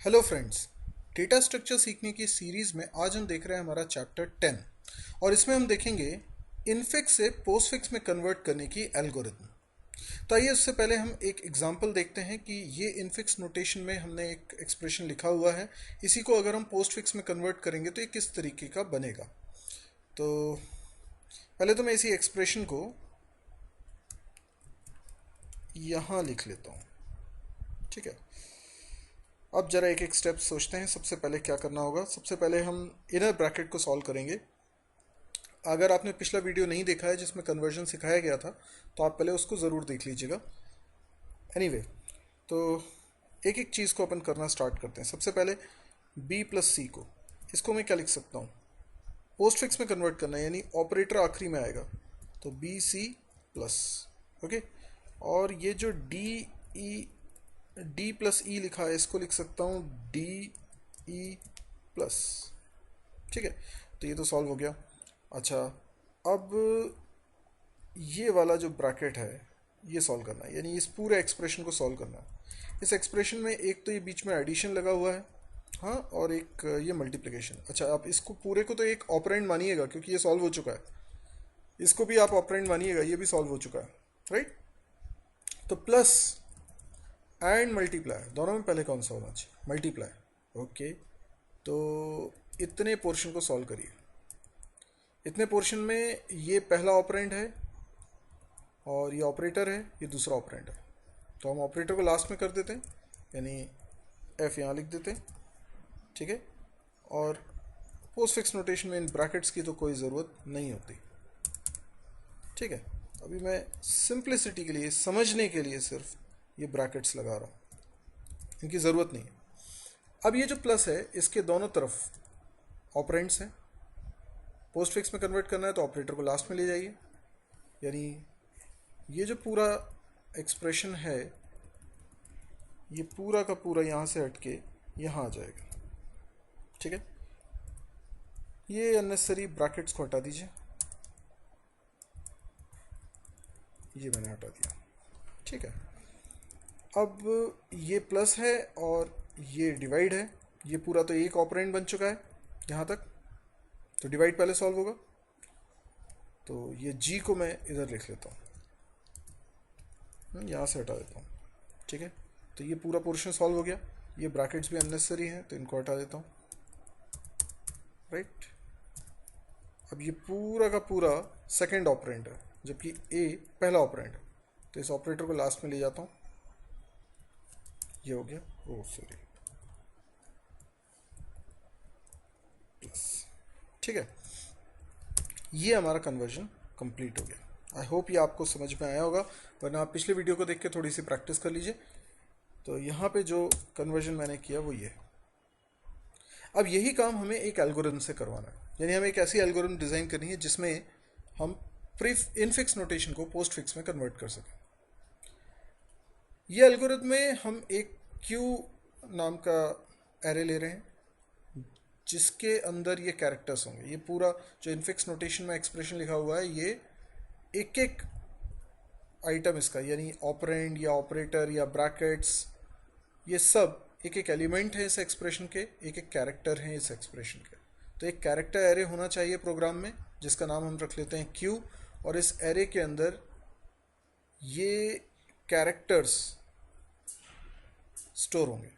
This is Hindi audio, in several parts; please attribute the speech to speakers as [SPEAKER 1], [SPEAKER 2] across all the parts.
[SPEAKER 1] Hello friends. डेटा स्ट्रक्चर सीखने की सीरीज में आज हम देख रहे हैं हमारा चैप्टर 10 और इसमें हम देखेंगे इनफिक्स से पोस्टफिक्स में कन्वर्ट करने की एल्गोरिथम। तो आइए उससे पहले हम एक एग्जांपल देखते हैं कि ये इनफिक्स नोटेशन में हमने एक एक्सप्रेशन लिखा हुआ है, इसी को अगर हम पोस्टफिक्स में कन्वर्ट करेंगे तो ये किस तरीके का बनेगा। तो पहले तो मैं इसी एक्सप्रेशन को यहाँ लिख लेता हूँ। ठीक है, अब जरा एक एक स्टेप सोचते हैं। सबसे पहले क्या करना होगा, सबसे पहले हम इनर ब्रैकेट को सॉल्व करेंगे। अगर आपने पिछला वीडियो नहीं देखा है जिसमें कन्वर्जन सिखाया गया था तो आप पहले उसको ज़रूर देख लीजिएगा। एनीवे, तो एक एक चीज़ को अपन करना स्टार्ट करते हैं। सबसे पहले बी प्लस सी को, इसको मैं क्या लिख सकता हूँ, पोस्ट फिक्स में कन्वर्ट करना है, यानी ऑपरेटर आखिरी में आएगा तो बी सी प्लस। ओके, और ये जो डी प्लस ई लिखा है इसको लिख सकता हूँ डी ई प्लस। ठीक है, तो ये तो सॉल्व हो गया। अच्छा, अब ये वाला जो ब्रैकेट है ये सॉल्व करना है, यानी इस पूरे एक्सप्रेशन को सॉल्व करना है। इस एक्सप्रेशन में एक तो ये बीच में एडिशन लगा हुआ है, हाँ, और एक ये मल्टीप्लिकेशन। अच्छा, आप इसको पूरे को तो एक ऑपरेंड मानिएगा क्योंकि ये सॉल्व हो चुका है। इसको भी आप ऑपरेंड मानिएगा, ये भी सॉल्व हो चुका है, राइट। तो प्लस एंड मल्टीप्लाई, दोनों में पहले कौन सा होना चाहिए, मल्टीप्लाई। ओके, तो इतने पोर्शन को सॉल्व करिए। इतने पोर्शन में ये पहला ऑपरेंड है और ये ऑपरेटर है, ये दूसरा ऑपरेंड है, तो हम ऑपरेटर को लास्ट में कर देते हैं, यानी एफ यहाँ लिख देते हैं। ठीक है, और पोस्ट फिक्स नोटेशन में इन ब्रैकेट्स की तो कोई ज़रूरत नहीं होती। ठीक है, अभी मैं सिंप्लिसिटी के लिए, समझने के लिए सिर्फ ये ब्रैकेट्स लगा रहा हूँ, इनकी ज़रूरत नहीं है। अब ये जो प्लस है इसके दोनों तरफ ऑपरेंड्स हैं। पोस्ट फिक्स में कन्वर्ट करना है तो ऑपरेटर को लास्ट में ले जाइए, यानी ये जो पूरा एक्सप्रेशन है ये पूरा का पूरा यहाँ से हट के यहाँ आ जाएगा। ठीक है, ये अननेसेसरी ब्रैकेट्स को हटा दीजिए, ये मैंने हटा दिया। ठीक है, अब ये प्लस है और ये डिवाइड है, ये पूरा तो एक ऑपरेंड बन चुका है यहाँ तक, तो डिवाइड पहले सॉल्व होगा। तो ये जी को मैं इधर लिख लेता हूँ, यहाँ से हटा देता हूँ। ठीक है, तो ये पूरा पोर्शन सॉल्व हो गया। ये ब्रैकेट्स भी अननेसेसरी हैं तो इनको हटा देता हूँ, राइट। अब ये पूरा का पूरा सेकंड ऑपरेंड है जबकि ए पहला ऑपरेंड है, तो इस ऑपरेटर को लास्ट में ले जाता हूँ, ये हो गया, ओ सॉरी, प्लस। ठीक है, ये हमारा कन्वर्जन कंप्लीट हो गया। आई होप ये आपको समझ में आया होगा, वरना आप पिछले वीडियो को देख के थोड़ी सी प्रैक्टिस कर लीजिए। तो यहाँ पे जो कन्वर्जन मैंने किया वो ये। अब यही काम हमें एक एल्गोरिथम से करवाना है, यानी हमें एक ऐसी एल्गोरिथम डिज़ाइन करनी है जिसमें हम प्री इनफिक्स नोटेशन को पोस्ट फिक्स में कन्वर्ट कर सकें। ये एल्गोरिथम में हम एक क्यू नाम का एरे ले रहे हैं जिसके अंदर ये कैरेक्टर्स होंगे। ये पूरा जो इनफिक्स नोटेशन में एक्सप्रेशन लिखा हुआ है ये एक एक आइटम इसका, यानी ऑपरेंड या ऑपरेटर या ब्रैकेट्स, ये सब एक एक एलिमेंट है इस एक्सप्रेशन के, एक एक कैरेक्टर हैं इस एक्सप्रेशन के। तो एक कैरेक्टर एरे होना चाहिए प्रोग्राम में जिसका नाम हम रख लेते हैं क्यू, और इस एरे के अंदर ये कैरेक्टर्स स्टोर होंगे।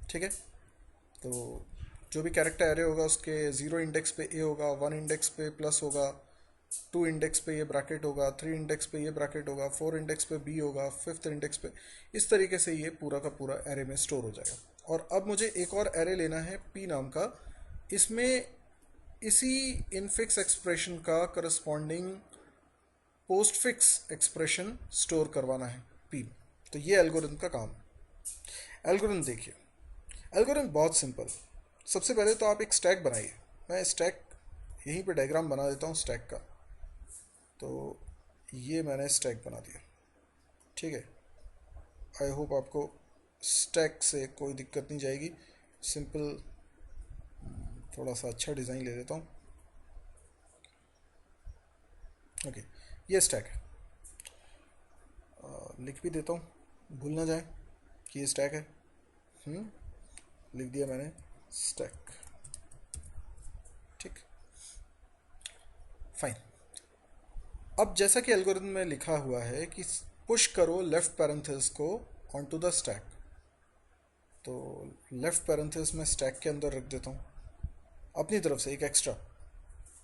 [SPEAKER 1] ठीक है, तो जो भी कैरेक्टर एरे होगा उसके 0 इंडेक्स पे ए होगा, 1 इंडेक्स पे प्लस होगा, 2 इंडेक्स पे ये ब्रैकेट होगा, 3 इंडेक्स पे ये ब्रैकेट होगा, 4 इंडेक्स पे बी होगा, 5th इंडेक्स पे, इस तरीके से ये पूरा का पूरा एरे में स्टोर हो जाएगा। और अब मुझे एक और एरे लेना है पी नाम का, इसमें इसी इनफिक्स एक्सप्रेशन का corresponding post fix expression store करवाना है पी। तो ये एल्गोरिथम का काम है। एल्गोरिथम देखिए, एल्गोरिथम बहुत सिंपल। सबसे पहले तो आप एक स्टैक बनाइए। मैं स्टैक यहीं पे डायग्राम बना देता हूँ स्टैक का। तो ये मैंने स्टैक बना दिया। ठीक है, आई होप आपको स्टैक से कोई दिक्कत नहीं जाएगी। सिंपल, थोड़ा सा अच्छा डिज़ाइन ले लेता हूँ। ओके, ये स्टैक है, लिख भी देता हूँ, भूल ना जाए कि ये स्टैक है। लिख दिया मैंने स्टैक। ठीक, फाइन। अब जैसा कि एल्गोरिथम में लिखा हुआ है कि पुश करो लेफ्ट पैरेंथेसिस को ऑन टू द स्टैक, तो लेफ्ट पैरेंथेसिस में स्टैक के अंदर रख देता हूँ अपनी तरफ से एक एक्स्ट्रा,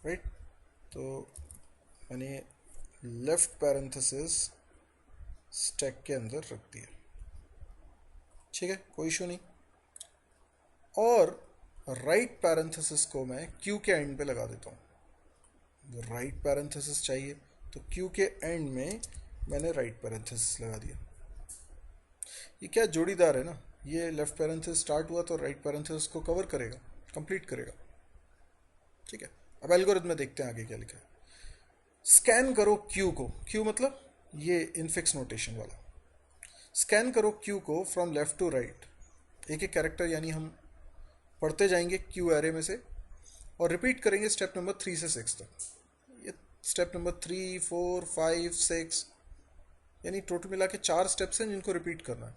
[SPEAKER 1] राइट। तो मैंने लेफ्ट पैरेंथेसिस स्टैक के अंदर रख दिया, ठीक है, कोई इशू नहीं। और राइट पैरेंथेसिस को मैं क्यू के एंड पे लगा देता हूँ। राइट पैरेंथेसिस चाहिए तो क्यू के एंड में मैंने राइट पैरेंथेसिस लगा दिया। ये क्या जोड़ीदार है ना, ये लेफ्ट पैरेंथेसिस स्टार्ट हुआ तो राइट पैरेंथेसिस को कवर करेगा, कंप्लीट करेगा, ठीक है। अब एल्गोरिथम में देखते हैं आगे क्या लिखा है। स्कैन करो क्यू को, क्यू मतलब ये इनफिक्स नोटेशन वाला। स्कैन करो क्यू को फ्रॉम लेफ्ट टू राइट, एक एक कैरेक्टर यानी हम पढ़ते जाएंगे क्यू एरे में से और रिपीट करेंगे स्टेप नंबर 3 से 6 तक। ये स्टेप नंबर 3, 4, 5, 6 यानी टोटल मिला के 4 स्टेप्स हैं जिनको रिपीट करना है।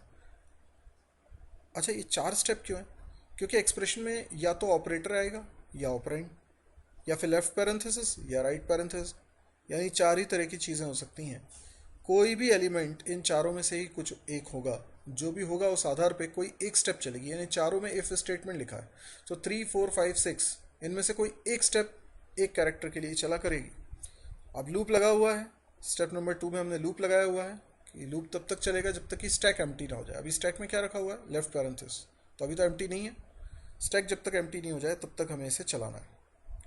[SPEAKER 1] अच्छा, ये 4 स्टेप क्यों है? क्योंकि एक्सप्रेशन में या तो ऑपरेटर आएगा या ऑपरेंड, या फिर लेफ्ट पैरेंथेसिस या राइट पैरेंथेसिस, यानी 4 ही तरह की चीज़ें हो सकती हैं। कोई भी एलिमेंट इन चारों में से ही कुछ एक होगा, जो भी होगा उस आधार पे कोई एक स्टेप चलेगी, यानी चारों में इफ स्टेटमेंट लिखा है तो 3, 4, 5, 6 इनमें से कोई एक स्टेप एक कैरेक्टर के लिए चला करेगी। अब लूप लगा हुआ है, स्टेप नंबर 2 में हमने लूप लगाया हुआ है कि लूप तब तक चलेगा जब तक कि स्टैक एम्प्टी ना हो जाए। अभी स्टैक में क्या रखा हुआ है? लेफ्ट पैरेंथेसिस, तो अभी तो एम्प्टी नहीं है। स्टैक जब तक एम्प्टी नहीं हो जाए तब तक हमें इसे चलाना है,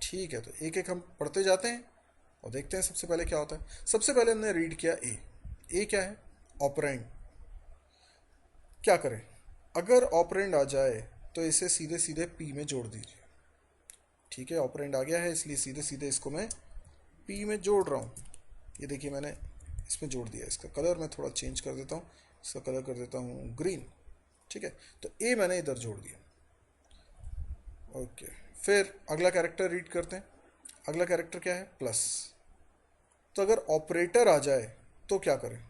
[SPEAKER 1] ठीक है। तो एक एक हम पढ़ते जाते हैं और देखते हैं सबसे पहले क्या होता है। सबसे पहले हमने रीड किया ए क्या है? ऑपरेंड। क्या करें? अगर ऑपरेंड आ जाए तो इसे सीधे सीधे पी में जोड़ दीजिए, ठीक है। ऑपरेंड आ गया है इसलिए सीधे सीधे इसको मैं पी में जोड़ रहा हूँ। ये देखिए मैंने इसमें जोड़ दिया। इसका कलर मैं थोड़ा चेंज कर देता हूँ, इसका कलर कर देता हूँ ग्रीन, ठीक है। तो ए मैंने इधर जोड़ दिया, ओके। फिर अगला कैरेक्टर रीड करते हैं। अगला कैरेक्टर क्या है? प्लस। तो अगर ऑपरेटर आ जाए तो क्या करें?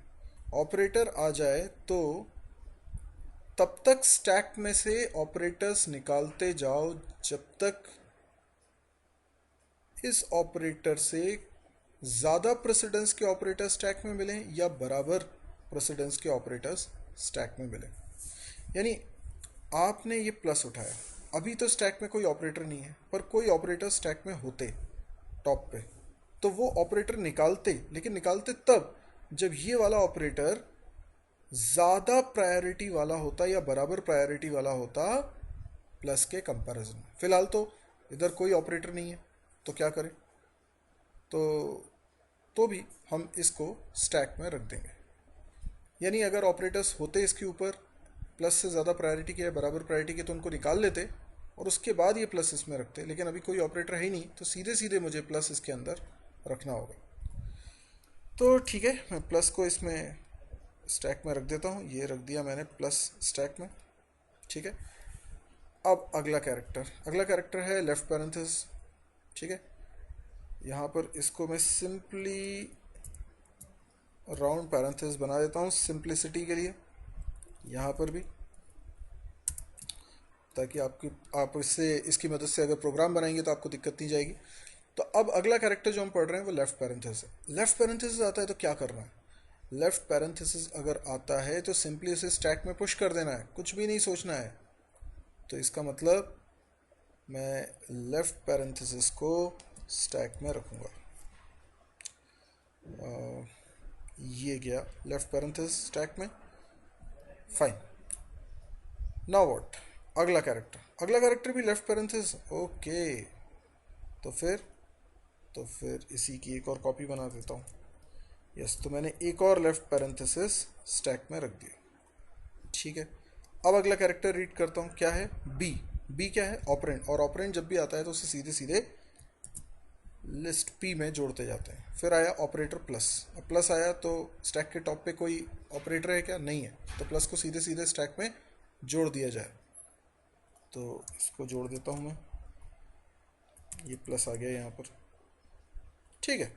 [SPEAKER 1] ऑपरेटर आ जाए तो तब तक स्टैक में से ऑपरेटर्स निकालते जाओ जब तक इस ऑपरेटर से ज़्यादा प्रेसिडेंस के ऑपरेटर स्टैक में मिलें या बराबर प्रेसिडेंस के ऑपरेटर्स स्टैक में मिलें। यानी आपने ये प्लस उठाया, अभी तो स्टैक में कोई ऑपरेटर नहीं है, पर कोई ऑपरेटर स्टैक में होते टॉप पे तो वो ऑपरेटर निकालते, लेकिन निकालते तब जब ये वाला ऑपरेटर ज़्यादा प्रायोरिटी वाला होता या बराबर प्रायोरिटी वाला होता प्लस के कंपैरिजन में। फिलहाल तो इधर कोई ऑपरेटर नहीं है तो क्या करें? तो भी हम इसको स्टैक में रख देंगे। यानी अगर ऑपरेटर्स होते इसके ऊपर प्लस से ज़्यादा प्रायोरिटी के या बराबर प्रायोरिटी के तो उनको निकाल लेते और उसके बाद ये प्लस इसमें रखते, लेकिन अभी कोई ऑपरेटर है ही नहीं तो सीधे सीधे मुझे प्लस इसके अंदर रखना होगा। तो ठीक है, मैं प्लस को इसमें स्टैक में रख देता हूँ। ये रख दिया मैंने प्लस स्टैक में, ठीक है। अब अगला कैरेक्टर है लेफ्ट पैरेंथेसिस, ठीक है। यहाँ पर इसको मैं सिंपली राउंड पैरेंथेसिस बना देता हूँ सिंप्लिसिटी के लिए, यहाँ पर भी, ताकि आप इसकी मदद से अगर प्रोग्राम बनाएंगे तो आपको दिक्कत नहीं जाएगी। तो अब अगला कैरेक्टर जो हम पढ़ रहे हैं वो लेफ्ट पैरेंथेसिस है। लेफ्ट पैरेंथेसिस आता है तो क्या करना है? लेफ्ट पैरेंथेसिस अगर आता है तो सिंपली उसे स्टैक में पुश कर देना है, कुछ भी नहीं सोचना है। तो इसका मतलब मैं लेफ्ट पैरेंथेसिस को स्टैक में रखूँगा। ये गया लेफ्ट पैरेंथेसिस स्टैक में, फाइन। Now what? अगला कैरेक्टर भी लेफ्ट पैरेंथेसिस, ओके। तो फिर इसी की एक और कॉपी बना देता हूँ। यस, तो मैंने एक और लेफ्ट पैरेंथेसिस स्टैक में रख दिया, ठीक है। अब अगला कैरेक्टर रीड करता हूँ, क्या है? बी क्या है? ऑपरेंड। और ऑपरेंड जब भी आता है तो उसे सीधे सीधे लिस्ट पी में जोड़ते जाते हैं। फिर आया ऑपरेटर प्लस। अब प्लस आया तो स्टैक के टॉप पे कोई ऑपरेटर है क्या? नहीं है, तो प्लस को सीधे सीधे स्टैक में जोड़ दिया जाए। तो इसको जोड़ देता हूँ मैं, ये प्लस आ गया यहाँ पर, ठीक है।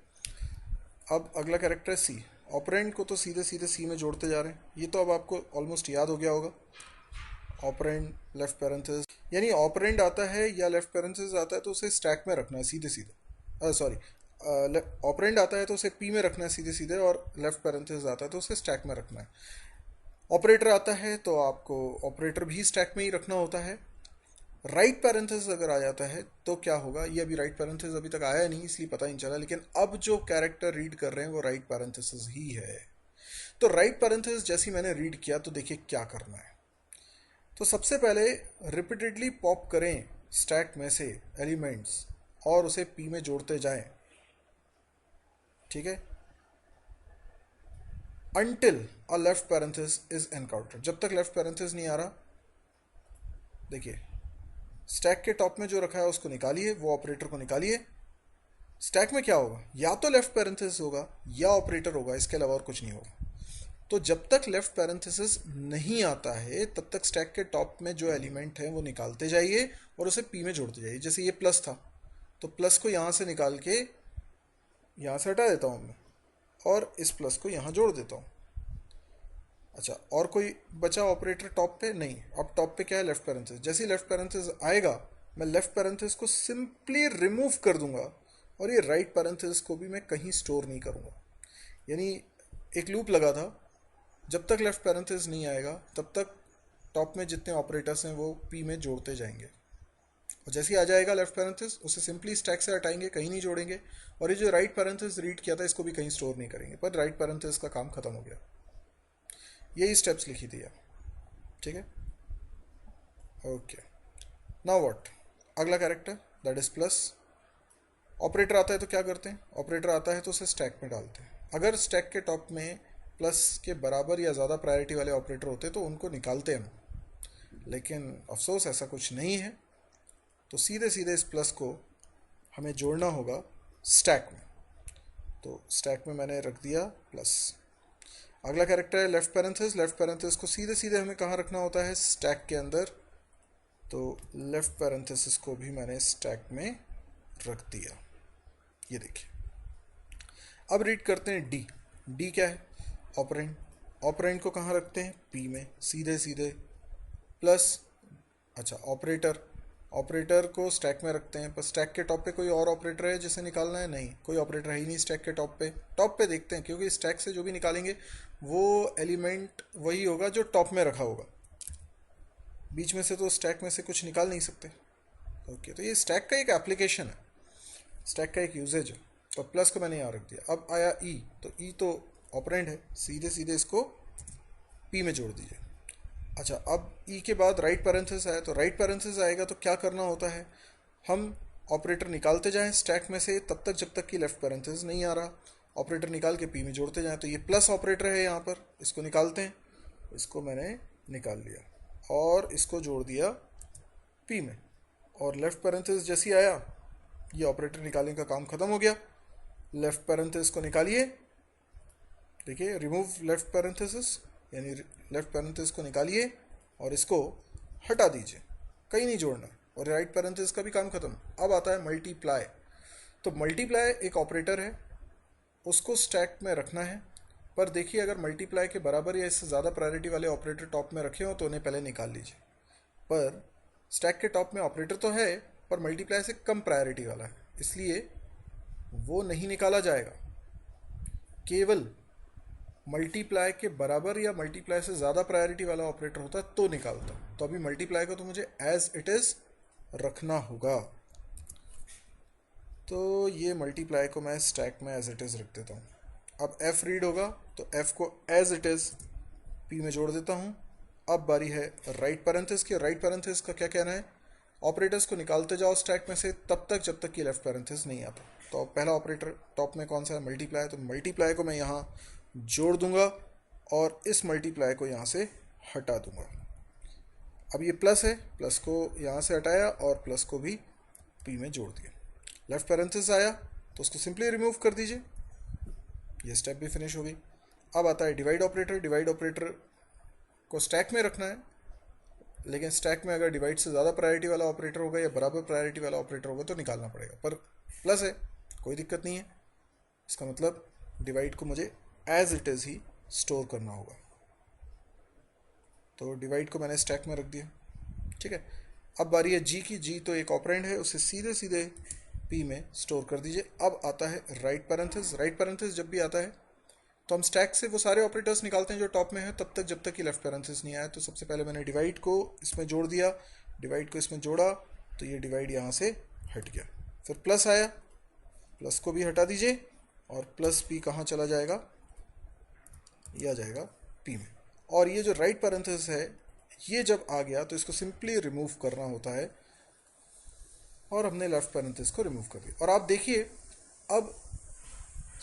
[SPEAKER 1] अब अगला कैरेक्टर है सी। ऑपरेंड को तो सीधे सीधे सी में जोड़ते जा रहे हैं, ये तो अब आपको ऑलमोस्ट याद हो गया होगा। ऑपरेंड लेफ्ट पैरेंथेसिस, यानी ऑपरेंड आता है या लेफ्ट पैरेंथेसिस आता है तो उसे स्टैक में रखना है सीधे सीधे, सॉरी, ऑपरेंड आता है तो उसे पी में रखना है सीधे सीधे, और लेफ्ट पैरेंथेसिस आता है तो उसे स्टैक में रखना है। ऑपरेटर आता है तो आपको ऑपरेटर भी स्टैक में ही रखना होता है। राइट पैरेंथेसिस अगर आ जाता है तो क्या होगा, ये अभी राइट पैरेंथेसिस अभी तक आया नहीं इसलिए पता नहीं चला, लेकिन अब जो कैरेक्टर रीड कर रहे हैं वो राइट पैरेंथेसिस ही है। तो राइट पैरेंथेसिस जैसे मैंने रीड किया तो देखिए क्या करना है। तो सबसे पहले रिपीटेडली पॉप करें स्टैक में से एलिमेंट्स और उसे पी में जोड़ते जाएं, ठीक है, until a left parenthesis is encountered, जब तक लेफ्ट पैरेंथेसिस नहीं आ रहा। देखिए स्टैक के टॉप में जो रखा है उसको निकालिए, वो ऑपरेटर को निकालिए। स्टैक में क्या होगा, या तो लेफ्ट पैरेंथेसिस होगा या ऑपरेटर होगा, इसके अलावा और कुछ नहीं होगा। तो जब तक लेफ्ट पैरेंथेसिस नहीं आता है तब तक स्टैक के टॉप में जो एलिमेंट है वो निकालते जाइए और उसे पी में जोड़ते जाइए। जैसे ये प्लस था तो प्लस को यहाँ से निकाल के यहाँ से हटा देता हूँ मैं, और इस प्लस को यहाँ जोड़ देता हूँ। अच्छा, और कोई बचा ऑपरेटर टॉप पे? नहीं। अब टॉप पे क्या है, लेफ्ट पैरेंथेसिस। जैसे ही लेफ्ट पैरेंथेसिस आएगा मैं लेफ्ट पैरेंथेसिस को सिंपली रिमूव कर दूंगा और ये राइट पैरेंथेसिस को भी मैं कहीं स्टोर नहीं करूंगा। यानी एक लूप लगा था, जब तक लेफ्ट पैरेंथेसिस नहीं आएगा तब तक टॉप में जितने ऑपरेटर्स हैं वो पी में जोड़ते जाएंगे, और जैसे ही आ जाएगा लेफ्ट पैरेंथेसिस उसे सिंपली स्टैक से हटाएंगे, कहीं नहीं जोड़ेंगे, और ये जो राइट पैरेंथेसिस रीड किया था इसको भी कहीं स्टोर नहीं करेंगे, पर राइट पैरेंथेसिस का काम खत्म हो गया। यही स्टेप्स लिखी थी आप, ठीक है। ओके, नाउ व्हाट, अगला character that is plus. Operator आता है तो क्या करते हैं, ऑपरेटर आता है तो उसे स्टैक में डालते हैं। अगर स्टैक के टॉप में प्लस के बराबर या ज़्यादा प्रायोरिटी वाले ऑपरेटर होते तो उनको निकालते हैं, लेकिन अफसोस ऐसा कुछ नहीं है। तो सीधे सीधे इस प्लस को हमें जोड़ना होगा स्टैक में, तो स्टैक में मैंने रख दिया प्लस। अगला कैरेक्टर है लेफ्ट पैरेंथेसिस। लेफ्ट पैरेंथेसिस को सीधे सीधे हमें कहाँ रखना होता है, स्टैक के अंदर, तो लेफ्ट पैरेंथेसिस को भी मैंने स्टैक में रख दिया। ये देखिए, अब रीड करते हैं डी। डी क्या है, ऑपरेंड। ऑपरेंड को कहाँ रखते हैं, पी में, सीधे सीधे प्लस। अच्छा, ऑपरेटर, ऑपरेटर को स्टैक में रखते हैं, पर स्टैक के टॉप पे कोई और ऑपरेटर है जिसे निकालना है? नहीं, कोई ऑपरेटर है ही नहीं स्टैक के टॉप पे। टॉप पे देखते हैं, क्योंकि स्टैक से जो भी निकालेंगे वो एलिमेंट वही होगा जो टॉप में रखा होगा, बीच में से तो स्टैक में से कुछ निकाल नहीं सकते। ओके, तो ये स्टैक का एक एप्लीकेशन है, स्टैक का एक यूजेज है। तो प्लस को मैंने यहाँ रख दिया। अब आया ई, तो ई तो ऑपरेंड है, सीधे सीधे इसको पी में जोड़ दीजिए। अच्छा, अब ई के बाद राइट पैरेंथेसिस आया, तो राइट पैरेंथेसिस आएगा तो क्या करना होता है, हम ऑपरेटर निकालते जाएं स्टैक में से तब तक जब तक कि लेफ्ट पैरेंथेसिस नहीं आ रहा। ऑपरेटर निकाल के पी में जोड़ते जाएं, तो ये प्लस ऑपरेटर है यहाँ पर, इसको निकालते हैं। इसको मैंने निकाल लिया और इसको जोड़ दिया पी में, और लेफ्ट पैरेंथेसिस जैसे ही आया ये ऑपरेटर निकालने का काम खत्म हो गया। लेफ्ट पैरेंथेसिस को निकालिए, देखिए रिमूव लेफ्ट पैरेंथेसिस, यानी लेफ्ट पैरेंथेसिस को निकालिए और इसको हटा दीजिए, कहीं नहीं जोड़ना, और राइट पैरेंथेसिस का भी काम खत्म। अब आता है मल्टीप्लाई। तो मल्टीप्लाई एक ऑपरेटर है, उसको स्टैक में रखना है, पर देखिए अगर मल्टीप्लाई के बराबर या इससे ज़्यादा प्रायोरिटी वाले ऑपरेटर टॉप में रखे हो तो उन्हें पहले निकाल लीजिए। पर स्टैक के टॉप में ऑपरेटर तो है पर मल्टीप्लाई से कम प्रायोरिटी वाला है, इसलिए वो नहीं निकाला जाएगा। केवल मल्टीप्लाई के बराबर या मल्टीप्लाई से ज़्यादा प्रायोरिटी वाला ऑपरेटर होता तो निकालता। तो अभी मल्टीप्लाई को तो मुझे एज इट इज़ रखना होगा, तो ये मल्टीप्लाई को मैं स्टैक में एज इट इज़ रख देता हूँ। अब एफ रीड होगा तो एफ को एज इट इज़ पी में जोड़ देता हूँ। अब बारी है राइट पैरेंथेसिस की। राइट पैरेंथेसिस का क्या कहना है, ऑपरेटर्स को निकालते जाओ स्टैक में से तब तक जब तक कि लेफ्ट पैरेंथेसिस नहीं आता। तो पहला ऑपरेटर टॉप में कौन सा है, मल्टीप्लाई, तो मल्टीप्लाई को मैं यहाँ जोड़ दूंगा और इस मल्टीप्लाई को यहाँ से हटा दूंगा। अब ये प्लस है, प्लस को यहाँ से हटाया और प्लस को भी पी में जोड़ दिया। लेफ्ट पैरेंथेसिस आया तो उसको सिंपली रिमूव कर दीजिए, ये स्टेप भी फिनिश हो गई। अब आता है डिवाइड ऑपरेटर। डिवाइड ऑपरेटर को स्टैक में रखना है, लेकिन स्टैक में अगर डिवाइड से ज़्यादा प्रायोरिटी वाला ऑपरेटर होगा या बराबर प्रायोरिटी वाला ऑपरेटर होगा तो निकालना पड़ेगा, पर प्लस है कोई दिक्कत नहीं है। इसका मतलब डिवाइड को मुझे एज इट इज़ ही स्टोर करना होगा। तो डिवाइड को मैंने स्टैक में रख दिया, ठीक है। अब बारी है जी की। जी तो एक ऑपरेंड है, उसे सीधे सीधे पी में स्टोर कर दीजिए। अब आता है राइट पैरेंथेसिस। राइट पैरेंथेसिस जब भी आता है तो हम स्टैक से वो सारे ऑपरेटर्स निकालते हैं जो टॉप में है, तब तक जब तक कि लेफ्ट पैरेंथेसिस नहीं आया। तो सबसे पहले मैंने डिवाइड को इसमें जोड़ दिया, डिवाइड को इसमें जोड़ा, तो ये डिवाइड यहाँ से हट गया। फिर प्लस आया, प्लस को भी हटा दीजिए, और प्लस पी कहाँ चला जाएगा, ये आ जाएगा पी में। और ये जो राइट पैरेंथेसिस है, ये जब आ गया तो इसको सिंपली रिमूव करना होता है, और हमने लेफ्ट पैरेंथेसिस को रिमूव कर दिया। और आप देखिए अब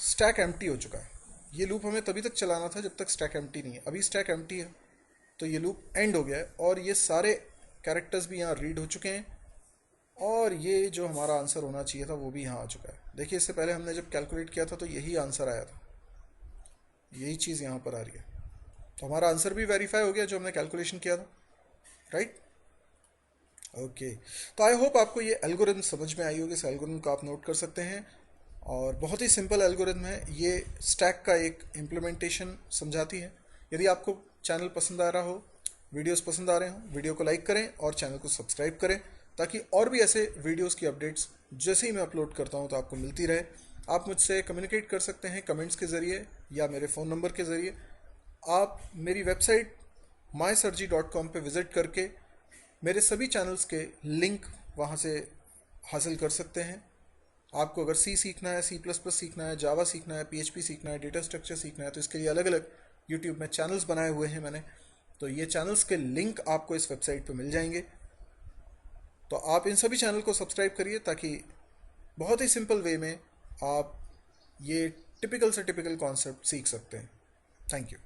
[SPEAKER 1] स्टैक एम्प्टी हो चुका है। ये लूप हमें तभी तक चलाना था जब तक स्टैक एम्प्टी नहीं है। अभी स्टैक एम्प्टी है तो ये लूप एंड हो गया है, और ये सारे कैरेक्टर्स भी यहाँ रीड हो चुके हैं, और ये जो हमारा आंसर होना चाहिए था वो भी यहाँ आ चुका है। देखिए इससे पहले हमने जब कैलकुलेट किया था तो यही आंसर आया था, यही चीज़ यहाँ पर आ रही है। तो हमारा आंसर भी वेरीफाई हो गया जो हमने कैलकुलेशन किया था, राइट। ओके, तो आई होप आपको ये एल्गोरिथम समझ में आई होगी। इस एल्गोरिथम को आप नोट कर सकते हैं, और बहुत ही सिंपल एल्गोरिथम है। ये स्टैक का एक इम्प्लीमेंटेशन समझाती है। यदि आपको चैनल पसंद आ रहा हो, वीडियोस पसंद आ रहे हो, वीडियो को लाइक करें और चैनल को सब्सक्राइब करें, ताकि और भी ऐसे वीडियोस की अपडेट्स जैसे ही मैं अपलोड करता हूं तो आपको मिलती रहे। आप मुझसे कम्युनिकेट कर सकते हैं कमेंट्स के ज़रिए या मेरे फ़ोन नंबर के ज़रिए। आप मेरी वेबसाइट mysirji.com पे विज़िट करके मेरे सभी चैनल्स के लिंक वहाँ से हासिल कर सकते हैं। आपको अगर सी सीखना है, C++ सीखना है, जावा सीखना है, PHP सीखना है, डेटा स्ट्रक्चर सीखना है, तो इसके लिए अलग अलग यूट्यूब में चैनल्स बनाए हुए हैं मैंने। तो ये चैनल्स के लिंक आपको इस वेबसाइट पे मिल जाएंगे। तो आप इन सभी चैनल को सब्सक्राइब करिए, ताकि बहुत ही सिंपल वे में आप ये टिपिकल से टिपिकल कॉन्सेप्ट सीख सकते हैं। Thank you.